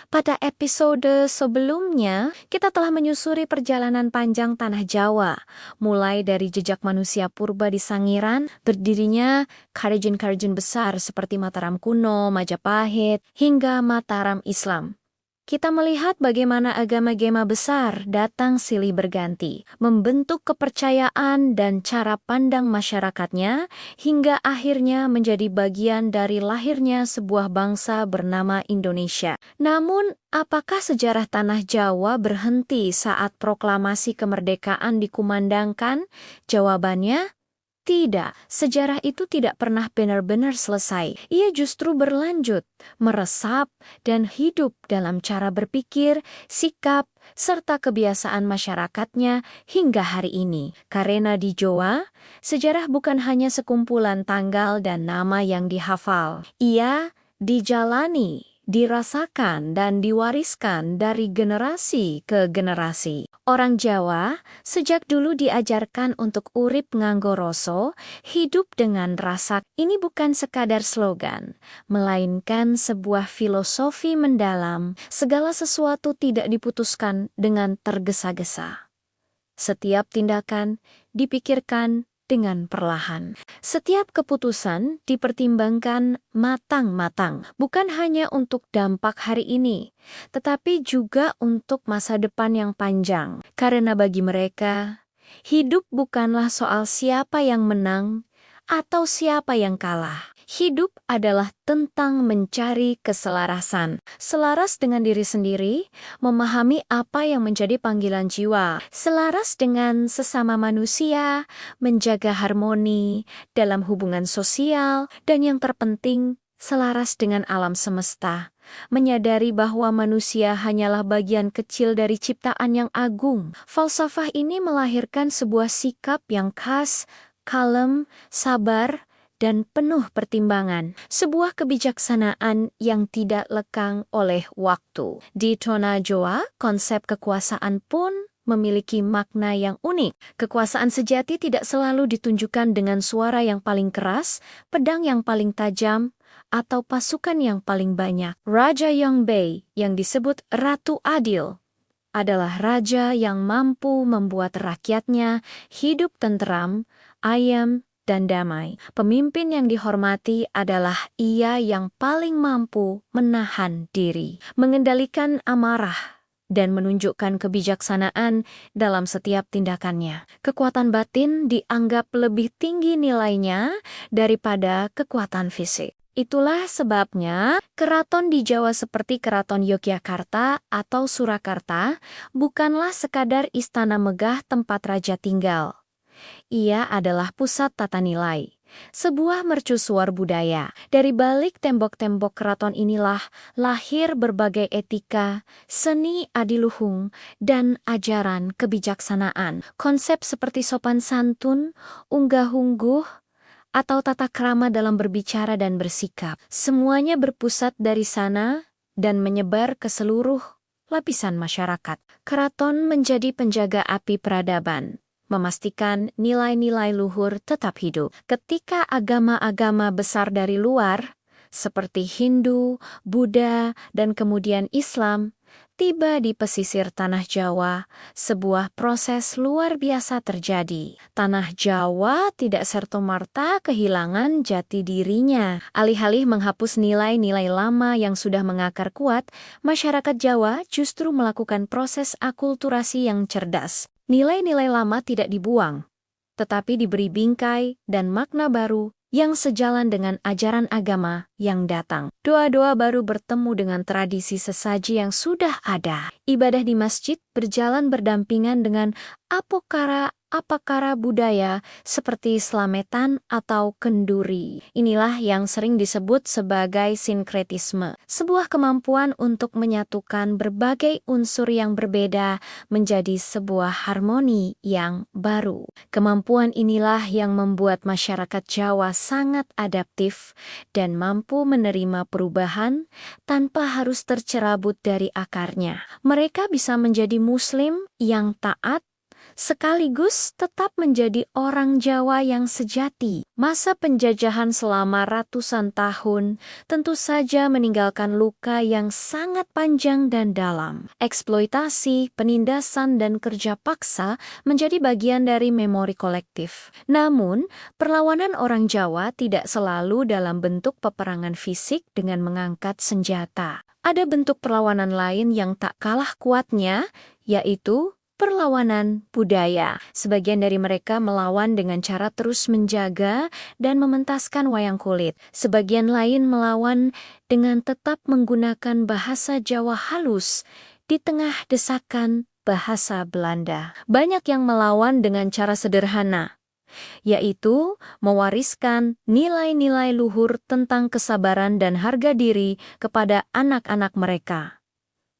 Pada episode sebelumnya, kita telah menyusuri perjalanan panjang tanah Jawa, mulai dari jejak manusia purba di Sangiran, berdirinya karajan-karajan besar seperti Mataram kuno, Majapahit, hingga Mataram Islam. Kita melihat bagaimana agama-agama besar datang silih berganti, membentuk kepercayaan dan cara pandang masyarakatnya, hingga akhirnya menjadi bagian dari lahirnya sebuah bangsa bernama Indonesia. Namun, apakah sejarah tanah Jawa berhenti saat proklamasi kemerdekaan dikumandangkan? Jawabannya, tidak, sejarah itu tidak pernah benar-benar selesai. Ia justru berlanjut, meresap, dan hidup dalam cara berpikir, sikap, serta kebiasaan masyarakatnya hingga hari ini. Karena di Jawa, sejarah bukan hanya sekumpulan tanggal dan nama yang dihafal. Ia dijalani, dirasakan, dan diwariskan dari generasi ke generasi. Orang Jawa sejak dulu diajarkan untuk urip nganggo rasa, hidup dengan rasa. Ini bukan sekadar slogan, melainkan sebuah filosofi mendalam. Segala sesuatu tidak diputuskan dengan tergesa-gesa. Setiap tindakan dipikirkan dengan perlahan. Setiap keputusan dipertimbangkan matang-matang, bukan hanya untuk dampak hari ini, tetapi juga untuk masa depan yang panjang. Karena bagi mereka, hidup bukanlah soal siapa yang menang atau siapa yang kalah. Hidup adalah tentang mencari keselarasan, selaras dengan diri sendiri, memahami apa yang menjadi panggilan jiwa, selaras dengan sesama manusia, menjaga harmoni dalam hubungan sosial, dan yang terpenting, selaras dengan alam semesta. Menyadari bahwa manusia hanyalah bagian kecil dari ciptaan yang agung. Falsafah ini melahirkan sebuah sikap yang khas, kalem, sabar, dan penuh pertimbangan, sebuah kebijaksanaan yang tidak lekang oleh waktu. Di Tanah Jawa, konsep kekuasaan pun memiliki makna yang unik. Kekuasaan sejati tidak selalu ditunjukkan dengan suara yang paling keras, pedang yang paling tajam, atau pasukan yang paling banyak. Raja Yongbei, yang disebut Ratu Adil, adalah raja yang mampu membuat rakyatnya hidup tenteram, ayam, dan damai. Pemimpin yang dihormati adalah ia yang paling mampu menahan diri, mengendalikan amarah, dan menunjukkan kebijaksanaan dalam setiap tindakannya. Kekuatan batin dianggap lebih tinggi nilainya daripada kekuatan fisik. Itulah sebabnya keraton di Jawa seperti Keraton Yogyakarta atau Surakarta bukanlah sekadar istana megah tempat raja tinggal. Ia adalah pusat tata nilai, sebuah mercusuar budaya. Dari balik tembok-tembok keraton inilah lahir berbagai etika, seni adiluhung, dan ajaran kebijaksanaan. Konsep seperti sopan santun, unggah-ungguh, atau tata krama dalam berbicara dan bersikap. Semuanya berpusat dari sana dan menyebar ke seluruh lapisan masyarakat. Keraton menjadi penjaga api peradaban, memastikan nilai-nilai luhur tetap hidup. Ketika agama-agama besar dari luar, seperti Hindu, Buddha, dan kemudian Islam, tiba di pesisir tanah Jawa, sebuah proses luar biasa terjadi. Tanah Jawa tidak serta-merta kehilangan jati dirinya. Alih-alih menghapus nilai-nilai lama yang sudah mengakar kuat, masyarakat Jawa justru melakukan proses akulturasi yang cerdas. Nilai-nilai lama tidak dibuang, tetapi diberi bingkai dan makna baru yang sejalan dengan ajaran agama yang datang. Doa-doa baru bertemu dengan tradisi sesaji yang sudah ada. Ibadah di masjid berjalan berdampingan dengan apakara budaya seperti slametan atau kenduri. Inilah yang sering disebut sebagai sinkretisme, sebuah kemampuan untuk menyatukan berbagai unsur yang berbeda menjadi sebuah harmoni yang baru. Kemampuan inilah yang membuat masyarakat Jawa sangat adaptif dan mampu menerima perubahan tanpa harus tercerabut dari akarnya. Mereka bisa menjadi Muslim yang taat, sekaligus tetap menjadi orang Jawa yang sejati. Masa penjajahan selama ratusan tahun tentu saja meninggalkan luka yang sangat panjang dan dalam. Eksploitasi, penindasan, dan kerja paksa menjadi bagian dari memori kolektif. Namun, perlawanan orang Jawa tidak selalu dalam bentuk peperangan fisik dengan mengangkat senjata. Ada bentuk perlawanan lain yang tak kalah kuatnya, yaitu perlawanan budaya. Sebagian dari mereka melawan dengan cara terus menjaga dan mementaskan wayang kulit. Sebagian lain melawan dengan tetap menggunakan bahasa Jawa halus di tengah desakan bahasa Belanda. Banyak yang melawan dengan cara sederhana, yaitu mewariskan nilai-nilai luhur tentang kesabaran dan harga diri kepada anak-anak mereka.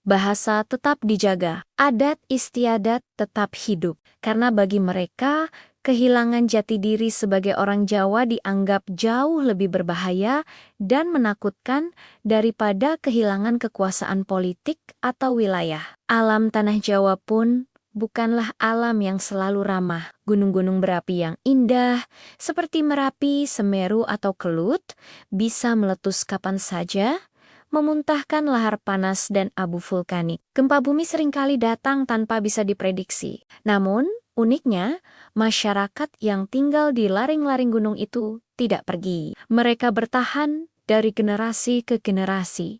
Bahasa tetap dijaga, adat istiadat tetap hidup, karena bagi mereka, kehilangan jati diri sebagai orang Jawa dianggap jauh lebih berbahaya dan menakutkan daripada kehilangan kekuasaan politik atau wilayah. Alam tanah Jawa pun bukanlah alam yang selalu ramah. Gunung-gunung berapi yang indah, seperti Merapi, Semeru, atau Kelut, bisa meletus kapan saja, memuntahkan lahar panas dan abu vulkanik. Gempa bumi seringkali datang tanpa bisa diprediksi. Namun, uniknya, masyarakat yang tinggal di laring-laring gunung itu tidak pergi. Mereka bertahan dari generasi ke generasi.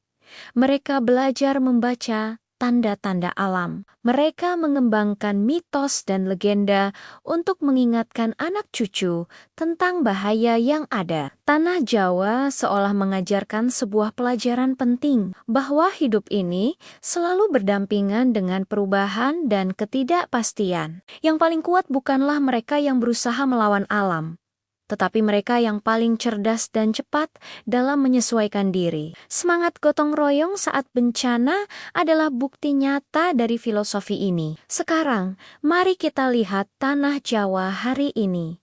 Mereka belajar membaca tanda-tanda alam. Mereka mengembangkan mitos dan legenda untuk mengingatkan anak cucu tentang bahaya yang ada. Tanah Jawa seolah mengajarkan sebuah pelajaran penting bahwa hidup ini selalu berdampingan dengan perubahan dan ketidakpastian. Yang paling kuat bukanlah mereka yang berusaha melawan alam, tetapi mereka yang paling cerdas dan cepat dalam menyesuaikan diri. Semangat gotong royong saat bencana adalah bukti nyata dari filosofi ini. Sekarang, mari kita lihat tanah Jawa hari ini.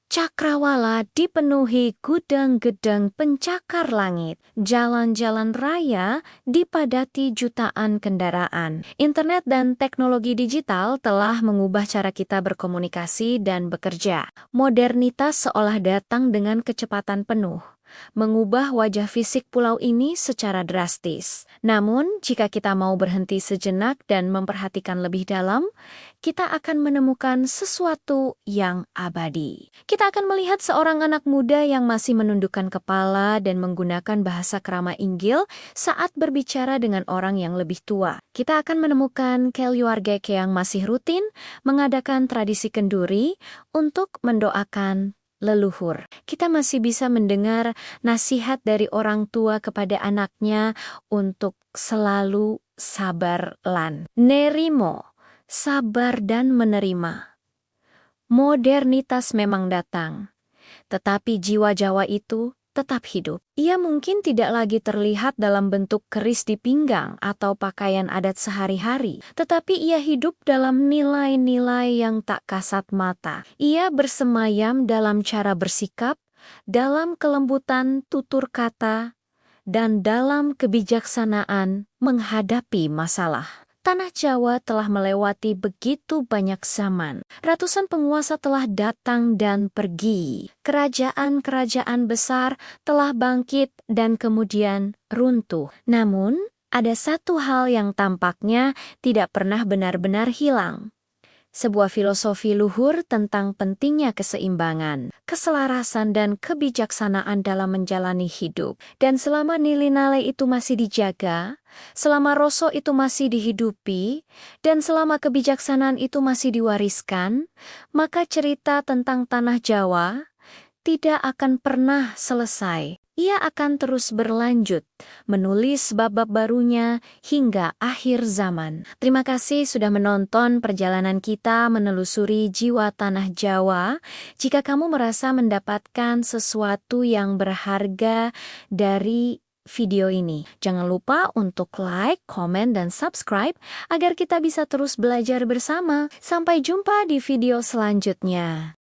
Cakrawala dipenuhi gudang-gedang pencakar langit. Jalan-jalan raya dipadati jutaan kendaraan. Internet dan teknologi digital telah mengubah cara kita berkomunikasi dan bekerja. Modernitas seolah datang dengan kecepatan penuh, mengubah wajah fisik pulau ini secara drastis. Namun, jika kita mau berhenti sejenak dan memperhatikan lebih dalam, kita akan menemukan sesuatu yang abadi. Kita akan melihat seorang anak muda yang masih menundukkan kepala dan menggunakan bahasa krama Inggil saat berbicara dengan orang yang lebih tua. Kita akan menemukan keluarga yang masih rutin mengadakan tradisi kenduri untuk mendoakan leluhur. Kita masih bisa mendengar nasihat dari orang tua kepada anaknya untuk selalu sabar lan nerimo, sabar dan menerima. Modernitas memang datang, tetapi jiwa Jawa itu tetap hidup. Ia mungkin tidak lagi terlihat dalam bentuk keris di pinggang atau pakaian adat sehari-hari, tetapi ia hidup dalam nilai-nilai yang tak kasat mata. Ia bersemayam dalam cara bersikap, dalam kelembutan tutur kata, dan dalam kebijaksanaan menghadapi masalah. Tanah Jawa telah melewati begitu banyak zaman. Ratusan penguasa telah datang dan pergi. Kerajaan-kerajaan besar telah bangkit dan kemudian runtuh. Namun, ada satu hal yang tampaknya tidak pernah benar-benar hilang. Sebuah filosofi luhur tentang pentingnya keseimbangan, keselarasan, dan kebijaksanaan dalam menjalani hidup. Dan selama nilai-nilai itu masih dijaga, selama rasa itu masih dihidupi, dan selama kebijaksanaan itu masih diwariskan, maka cerita tentang tanah Jawa tidak akan pernah selesai. Ia akan terus berlanjut, menulis bab-bab barunya hingga akhir zaman. Terima kasih sudah menonton perjalanan kita menelusuri jiwa tanah Jawa. Jika kamu merasa mendapatkan sesuatu yang berharga dari video ini, jangan lupa untuk like, komen, dan subscribe agar kita bisa terus belajar bersama. Sampai jumpa di video selanjutnya.